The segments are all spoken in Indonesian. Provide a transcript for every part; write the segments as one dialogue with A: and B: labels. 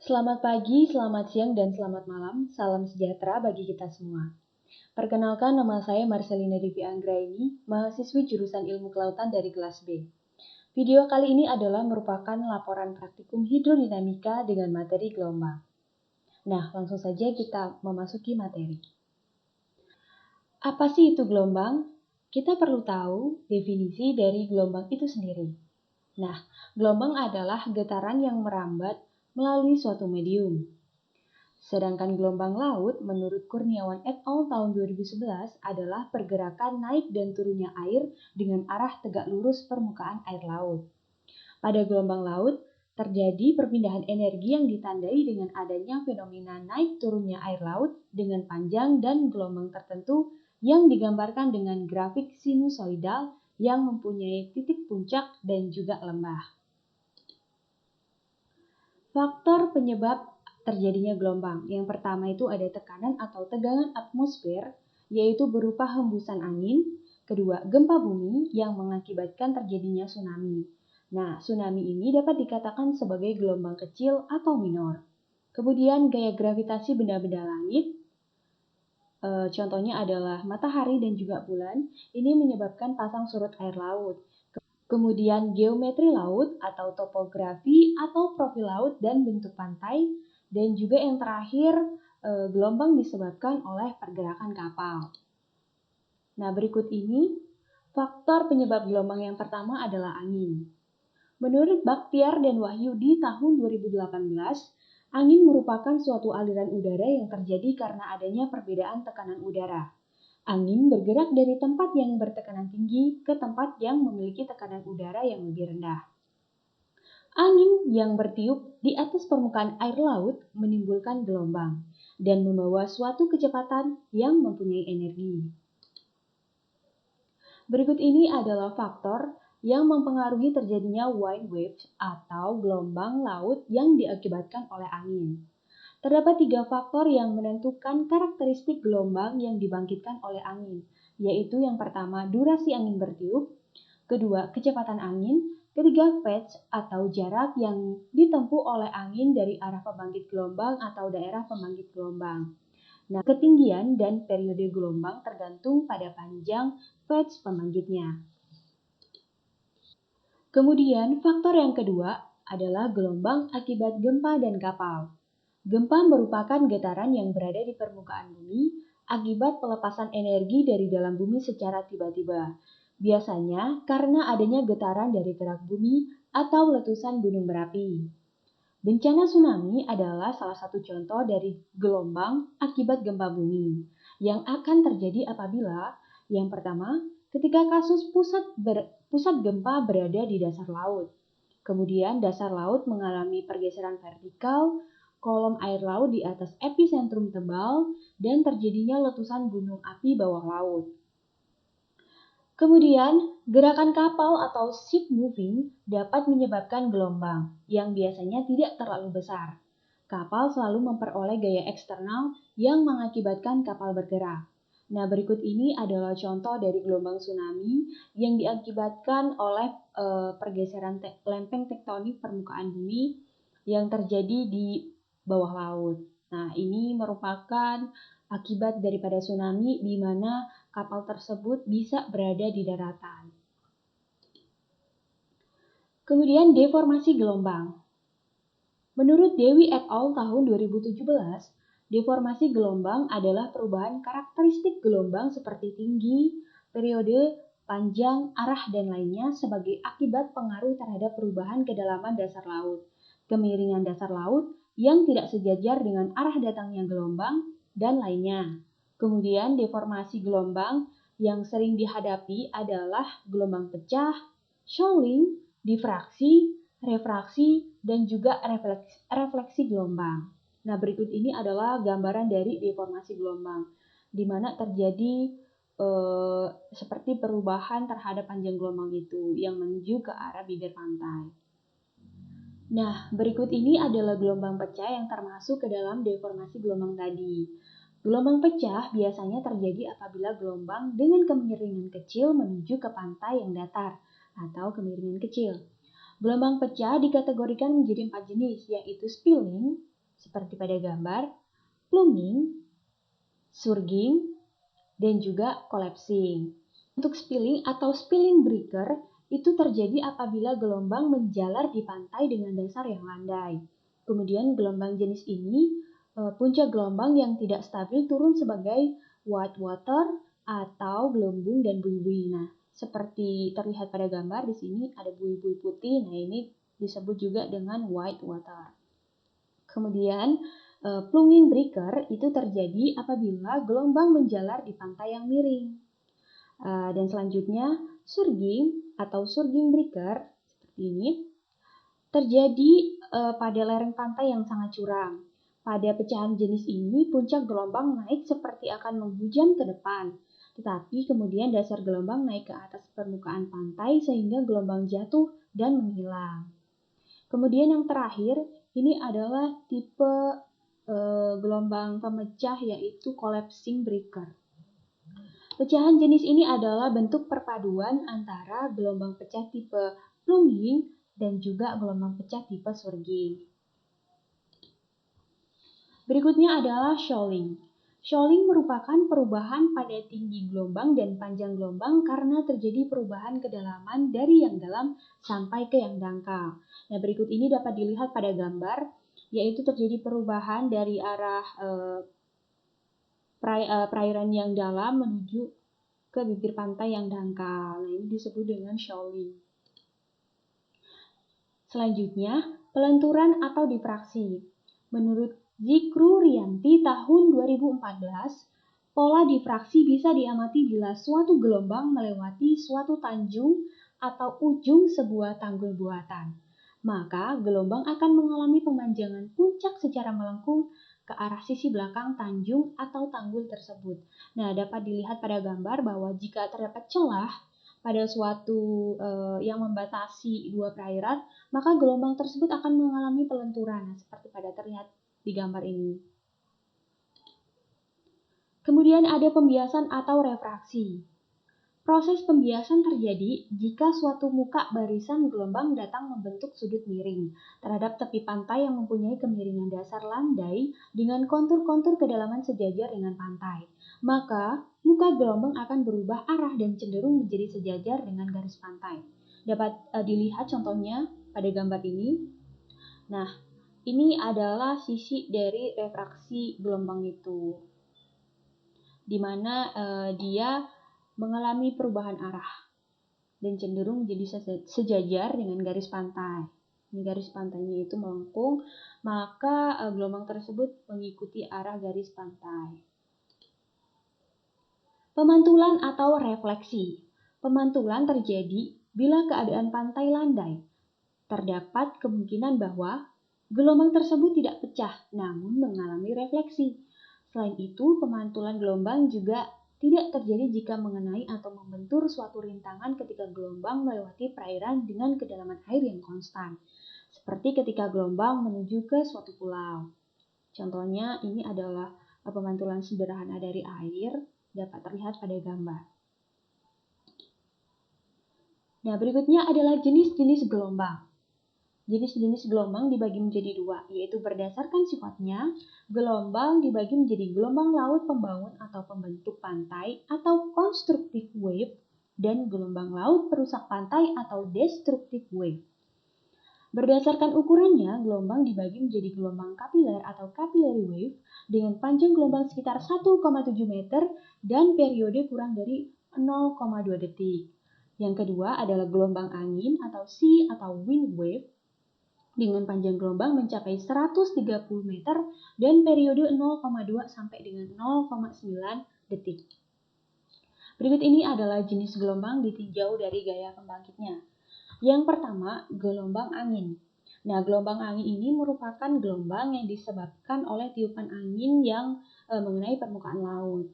A: Selamat pagi, selamat siang, dan selamat malam. Salam sejahtera bagi kita semua. Perkenalkan, nama saya Marcelina Devi Anggraini, mahasiswi jurusan Ilmu Kelautan dari kelas B. Video kali ini adalah merupakan laporan praktikum hidrodinamika dengan materi gelombang. Nah, langsung saja kita memasuki materi. Apa sih itu gelombang? Kita perlu tahu definisi dari gelombang itu sendiri. Nah, gelombang adalah getaran yang merambat melalui suatu medium. Sedangkan gelombang laut menurut Kurniawan et al. Tahun 2011 adalah pergerakan naik dan turunnya air dengan arah tegak lurus permukaan air laut. Pada gelombang laut, terjadi perpindahan energi yang ditandai dengan adanya fenomena naik turunnya air laut dengan panjang dan gelombang tertentu yang digambarkan dengan grafik sinusoidal yang mempunyai titik puncak dan juga lembah. Faktor penyebab terjadinya gelombang. Yang pertama itu ada tekanan atau tegangan atmosfer, yaitu berupa hembusan angin. Kedua, gempa bumi yang mengakibatkan terjadinya tsunami. Nah, tsunami ini dapat dikatakan sebagai gelombang kecil atau minor. Kemudian gaya gravitasi benda-benda langit, contohnya adalah matahari dan juga bulan, ini menyebabkan pasang surut air laut. Kemudian geometri laut atau topografi atau profil laut dan bentuk pantai. Dan juga yang terakhir, gelombang disebabkan oleh pergerakan kapal. Nah, berikut ini faktor penyebab gelombang yang pertama adalah angin. Menurut Bakhtiar dan Wahyu di tahun 2018, angin merupakan suatu aliran udara yang terjadi karena adanya perbedaan tekanan udara. Angin bergerak dari tempat yang bertekanan tinggi ke tempat yang memiliki tekanan udara yang lebih rendah. Angin yang bertiup di atas permukaan air laut menimbulkan gelombang dan membawa suatu kecepatan yang mempunyai energi. Berikut ini adalah faktor yang mempengaruhi terjadinya wind waves atau gelombang laut yang diakibatkan oleh angin. Terdapat 3 faktor yang menentukan karakteristik gelombang yang dibangkitkan oleh angin, yaitu yang pertama durasi angin bertiup, kedua kecepatan angin, ketiga phase atau jarak yang ditempuh oleh angin dari arah pembangkit gelombang atau daerah pembangkit gelombang. Nah, ketinggian dan periode gelombang tergantung pada panjang phase pembangkitnya. Kemudian faktor yang kedua adalah gelombang akibat gempa dan kapal. Gempa merupakan getaran yang berada di permukaan bumi akibat pelepasan energi dari dalam bumi secara tiba-tiba. Biasanya karena adanya getaran dari gerak bumi atau letusan gunung berapi. Bencana tsunami adalah salah satu contoh dari gelombang akibat gempa bumi yang akan terjadi apabila yang pertama, ketika kasus pusat gempa berada di dasar laut. Kemudian dasar laut mengalami pergeseran vertikal, kolom air laut di atas epicentrum tebal, dan terjadinya letusan gunung api bawah laut. Kemudian, gerakan kapal atau ship moving dapat menyebabkan gelombang yang biasanya tidak terlalu besar. Kapal selalu memperoleh gaya eksternal yang mengakibatkan kapal bergerak. Nah, berikut ini adalah contoh dari gelombang tsunami yang diakibatkan oleh pergeseran lempeng tektonik permukaan bumi yang terjadi di bawah laut. Nah, ini merupakan akibat daripada tsunami di mana kapal tersebut bisa berada di daratan. Kemudian deformasi gelombang. Menurut Dewi et al. Tahun 2017, deformasi gelombang adalah perubahan karakteristik gelombang seperti tinggi, periode, panjang, arah, dan lainnya sebagai akibat pengaruh terhadap perubahan kedalaman dasar laut, kemiringan dasar laut yang tidak sejajar dengan arah datangnya gelombang, dan lainnya. Kemudian deformasi gelombang yang sering dihadapi adalah gelombang pecah, shoaling, difraksi, refraksi, dan juga refleksi gelombang. Nah, berikut ini adalah gambaran dari deformasi gelombang, di mana terjadi seperti perubahan terhadap panjang gelombang itu yang menuju ke arah bibir pantai. Nah, berikut ini adalah gelombang pecah yang termasuk ke dalam deformasi gelombang tadi. Gelombang pecah biasanya terjadi apabila gelombang dengan kemiringan kecil menuju ke pantai yang datar atau kemiringan kecil. Gelombang pecah dikategorikan menjadi 4 jenis, yaitu spilling, seperti pada gambar plunging, surging, dan juga collapsing. Untuk spilling atau spilling breaker itu terjadi apabila gelombang menjalar di pantai dengan dasar yang landai. Kemudian gelombang jenis ini, puncak gelombang yang tidak stabil turun sebagai white water atau gelembung dan buih-buih. Nah, seperti terlihat pada gambar di sini ada buih-buih putih. Nah, ini disebut juga dengan white water. Kemudian plunging breaker itu terjadi apabila gelombang menjalar di pantai yang miring. Dan selanjutnya surging atau surging breaker seperti ini terjadi pada lereng pantai yang sangat curam. Pada pecahan jenis ini puncak gelombang naik seperti akan menghujam ke depan. Tetapi kemudian dasar gelombang naik ke atas permukaan pantai sehingga gelombang jatuh dan menghilang. Kemudian yang terakhir ini adalah tipe gelombang pemecah yaitu collapsing breaker. Pecahan jenis ini adalah bentuk perpaduan antara gelombang pecah tipe plunging dan juga gelombang pecah tipe surging. Berikutnya adalah shoaling. Shoaling merupakan perubahan pada tinggi gelombang dan panjang gelombang karena terjadi perubahan kedalaman dari yang dalam sampai ke yang dangkal. Nah, berikut ini dapat dilihat pada gambar, yaitu terjadi perubahan dari arah perairan yang dalam menuju ke bibir pantai yang dangkal. Nah, ini disebut dengan shoaling. Selanjutnya, pelenturan atau difraksi. Menurut Zikru Rianti tahun 2014, pola difraksi bisa diamati bila suatu gelombang melewati suatu tanjung atau ujung sebuah tanggul buatan. Maka gelombang akan mengalami pemanjangan puncak secara melengkung ke arah sisi belakang tanjung atau tanggul tersebut. Nah, dapat dilihat pada gambar bahwa jika terdapat celah pada suatu yang membatasi dua perairan, maka gelombang tersebut akan mengalami pelenturan, seperti pada terlihat di gambar ini. Kemudian ada pembiasan atau refraksi. Proses pembiasan terjadi jika suatu muka barisan gelombang datang membentuk sudut miring terhadap tepi pantai yang mempunyai kemiringan dasar landai dengan kontur-kontur kedalaman sejajar dengan pantai. Maka, muka gelombang akan berubah arah dan cenderung menjadi sejajar dengan garis pantai. Dapat dilihat contohnya pada gambar ini. Nah, ini adalah sisi dari refraksi gelombang itu, di mana dia mengalami perubahan arah dan cenderung menjadi sejajar dengan garis pantai. Ini garis pantainya itu melengkung, maka gelombang tersebut mengikuti arah garis pantai. Pemantulan atau refleksi. Pemantulan terjadi bila keadaan pantai landai. Terdapat kemungkinan bahwa gelombang tersebut tidak pecah, namun mengalami refleksi. Selain itu, pemantulan gelombang juga tidak terjadi jika mengenai atau membentur suatu rintangan ketika gelombang melewati perairan dengan kedalaman air yang konstan, seperti ketika gelombang menuju ke suatu pulau. Contohnya, ini adalah pemantulan sederhana dari air, dapat terlihat pada gambar. Nah, berikutnya adalah jenis-jenis gelombang. Jenis-jenis gelombang dibagi menjadi dua, yaitu berdasarkan sifatnya, gelombang dibagi menjadi gelombang laut pembangun atau pembentuk pantai atau constructive wave, dan gelombang laut perusak pantai atau destructive wave. Berdasarkan ukurannya, gelombang dibagi menjadi gelombang kapiler atau capillary wave dengan panjang gelombang sekitar 1,7 meter dan periode kurang dari 0,2 detik. Yang kedua adalah gelombang angin atau sea atau wind wave dengan panjang gelombang mencapai 130 meter dan periode 0,2 sampai dengan 0,9 detik. Berikut ini adalah jenis gelombang ditinjau dari gaya pembangkitnya. Yang pertama, gelombang angin. Nah, gelombang angin ini merupakan gelombang yang disebabkan oleh tiupan angin yang mengenai permukaan laut.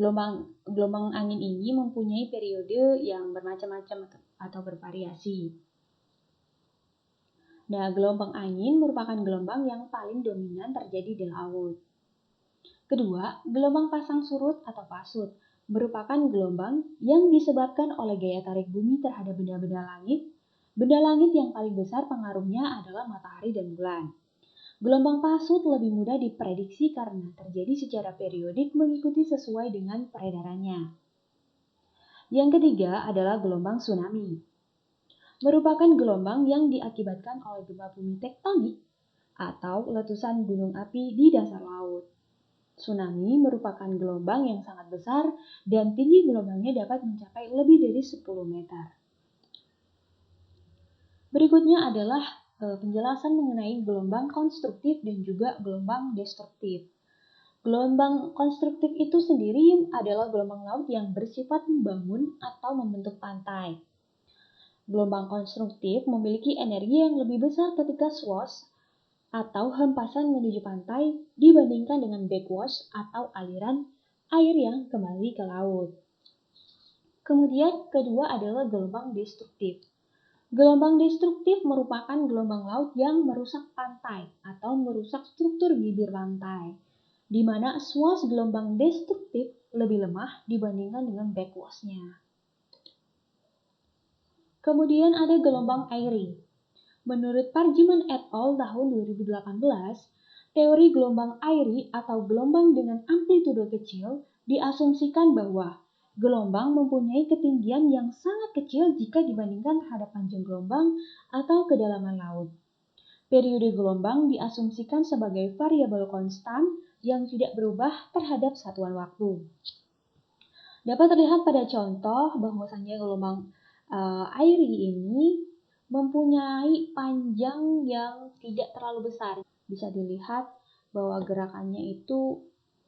A: Gelombang angin ini mempunyai periode yang bermacam-macam atau bervariasi. Nah, gelombang angin merupakan gelombang yang paling dominan terjadi di laut. Kedua, gelombang pasang surut atau pasut merupakan gelombang yang disebabkan oleh gaya tarik bumi terhadap benda-benda langit. Benda langit yang paling besar pengaruhnya adalah matahari dan bulan. Gelombang pasut lebih mudah diprediksi karena terjadi secara periodik mengikuti sesuai dengan peredarannya. Yang ketiga adalah gelombang tsunami. Merupakan gelombang yang diakibatkan oleh gempa bumi tektonik atau letusan gunung api di dasar laut. Tsunami merupakan gelombang yang sangat besar dan tinggi gelombangnya dapat mencapai lebih dari 10 meter. Berikutnya adalah penjelasan mengenai gelombang konstruktif dan juga gelombang destruktif. Gelombang konstruktif itu sendiri adalah gelombang laut yang bersifat membangun atau membentuk pantai. Gelombang konstruktif memiliki energi yang lebih besar ketika swash atau hempasan menuju pantai dibandingkan dengan backwash atau aliran air yang kembali ke laut. Kemudian kedua adalah gelombang destruktif. Gelombang destruktif merupakan gelombang laut yang merusak pantai atau merusak struktur bibir pantai, di mana swash gelombang destruktif lebih lemah dibandingkan dengan backwash-nya. Kemudian ada gelombang airy. Menurut Parjiman et al. Tahun 2018, teori gelombang airy atau gelombang dengan amplitudo kecil diasumsikan bahwa gelombang mempunyai ketinggian yang sangat kecil jika dibandingkan terhadap panjang gelombang atau kedalaman laut. Periode gelombang diasumsikan sebagai variabel konstan yang tidak berubah terhadap satuan waktu. Dapat terlihat pada contoh bahwasannya gelombang airy ini mempunyai panjang yang tidak terlalu besar. Bisa dilihat bahwa gerakannya itu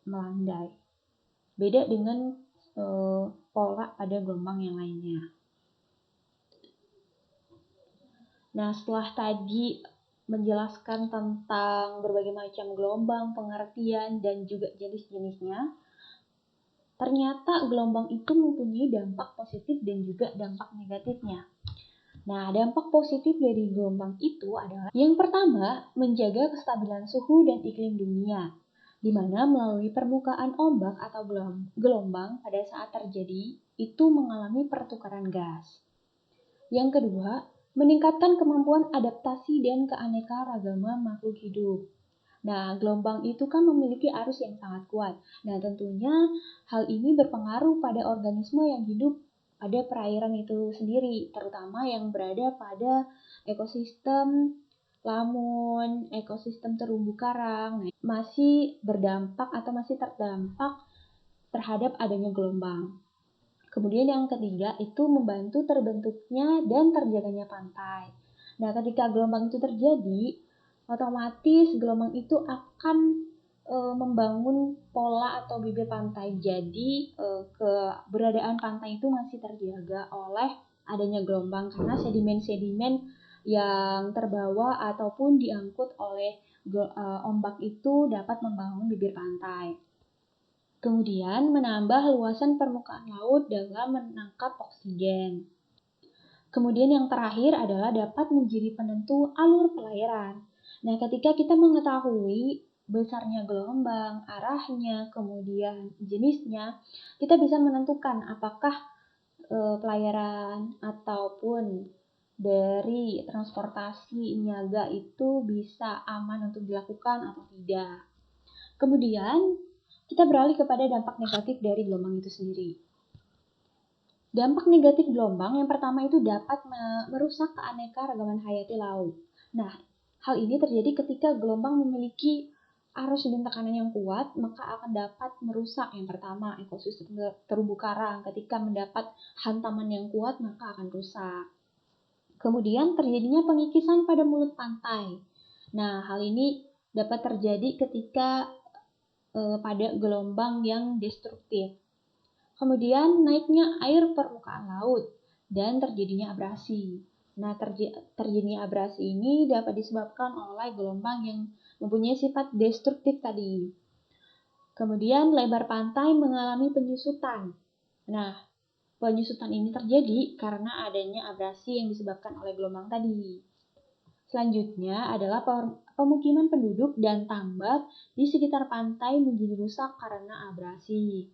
A: melandai. Beda dengan pola pada gelombang yang lainnya. Nah, setelah tadi menjelaskan tentang berbagai macam gelombang, pengertian, dan juga jenis-jenisnya, ternyata gelombang itu mempunyai dampak positif dan juga dampak negatifnya. Nah, dampak positif dari gelombang itu adalah yang pertama, menjaga kestabilan suhu dan iklim dunia, di mana melalui permukaan ombak atau gelombang pada saat terjadi itu mengalami pertukaran gas. Yang kedua, meningkatkan kemampuan adaptasi dan keanekaragaman makhluk hidup. Nah, gelombang itu kan memiliki arus yang sangat kuat. Nah, tentunya hal ini berpengaruh pada organisme yang hidup pada perairan itu sendiri, terutama yang berada pada ekosistem lamun, ekosistem terumbu karang, nah, masih berdampak atau masih terdampak terhadap adanya gelombang. Kemudian yang ketiga itu membantu terbentuknya dan terjaganya pantai. Nah, ketika gelombang itu terjadi, otomatis gelombang itu akan membangun pola atau bibir pantai. Jadi keberadaan pantai itu masih terjaga oleh adanya gelombang karena sedimen-sedimen yang terbawa ataupun diangkut oleh ombak itu dapat membangun bibir pantai. Kemudian menambah luasan permukaan laut dalam menangkap oksigen. Kemudian yang terakhir adalah dapat menjadi penentu alur pelayaran. Nah, ketika kita mengetahui besarnya gelombang, arahnya, kemudian jenisnya, kita bisa menentukan apakah pelayaran ataupun dari transportasi niaga itu bisa aman untuk dilakukan atau tidak. Kemudian, kita beralih kepada dampak negatif dari gelombang itu sendiri. Dampak negatif gelombang yang pertama itu dapat merusak keanekaragaman hayati laut. Nah, hal ini terjadi ketika gelombang memiliki arus dan tekanan yang kuat, maka akan dapat merusak yang pertama ekosistem terumbu karang. Ketika mendapat hantaman yang kuat, maka akan rusak. Kemudian terjadinya pengikisan pada mulut pantai. Nah, hal ini dapat terjadi ketika pada gelombang yang destruktif. Kemudian naiknya air permukaan laut dan terjadinya abrasi. Nah, terjadinya abrasi ini dapat disebabkan oleh gelombang yang mempunyai sifat destruktif tadi. Kemudian lebar pantai mengalami penyusutan. Nah, penyusutan ini terjadi karena adanya abrasi yang disebabkan oleh gelombang tadi. Selanjutnya adalah pemukiman penduduk dan tambak di sekitar pantai menjadi rusak karena abrasi.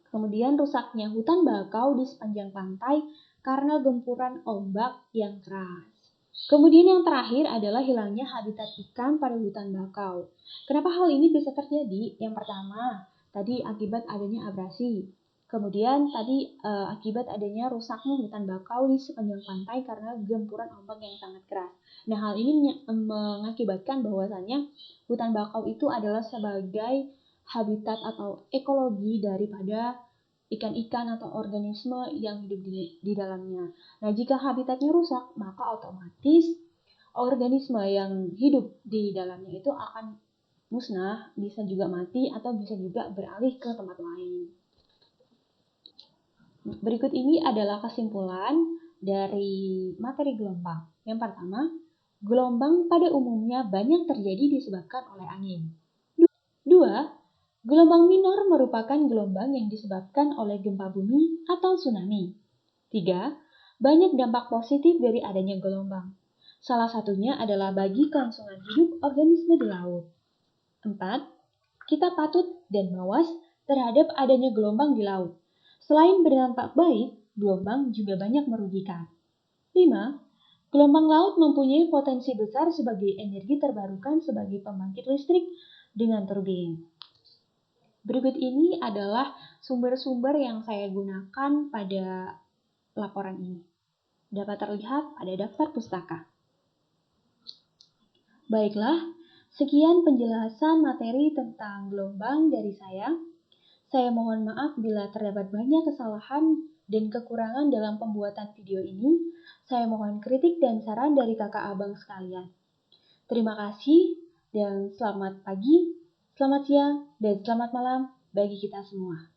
A: Kemudian rusaknya hutan bakau di sepanjang pantai karena gempuran ombak yang keras. Kemudian yang terakhir adalah hilangnya habitat ikan pada hutan bakau. Kenapa hal ini bisa terjadi? Yang pertama, tadi akibat adanya abrasi. Kemudian tadi akibat adanya rusaknya hutan bakau di sepanjang pantai karena gempuran ombak yang sangat keras. Nah, hal ini mengakibatkan bahwasannya hutan bakau itu adalah sebagai habitat atau ekologi daripada ikan-ikan atau organisme yang hidup di dalamnya. Nah, jika habitatnya rusak, maka otomatis organisme yang hidup di dalamnya itu akan musnah, bisa juga mati, atau bisa juga beralih ke tempat lain. Berikut ini adalah kesimpulan dari materi gelombang. Yang pertama, gelombang pada umumnya banyak terjadi disebabkan oleh angin. Dua, gelombang minor merupakan gelombang yang disebabkan oleh gempa bumi atau tsunami. 3. Banyak dampak positif dari adanya gelombang. Salah satunya adalah bagi kelangsungan hidup organisme di laut. 4. Kita patut dan mawas terhadap adanya gelombang di laut. Selain berdampak baik, gelombang juga banyak merugikan. 5. Gelombang laut mempunyai potensi besar sebagai energi terbarukan sebagai pembangkit listrik dengan turbin. Berikut ini adalah sumber-sumber yang saya gunakan pada laporan ini. Dapat terlihat pada daftar pustaka. Baiklah, sekian penjelasan materi tentang gelombang dari saya. Saya mohon maaf bila terdapat banyak kesalahan dan kekurangan dalam pembuatan video ini. Saya mohon kritik dan saran dari kakak abang sekalian. Terima kasih dan selamat pagi, selamat siang, dan selamat malam bagi kita semua.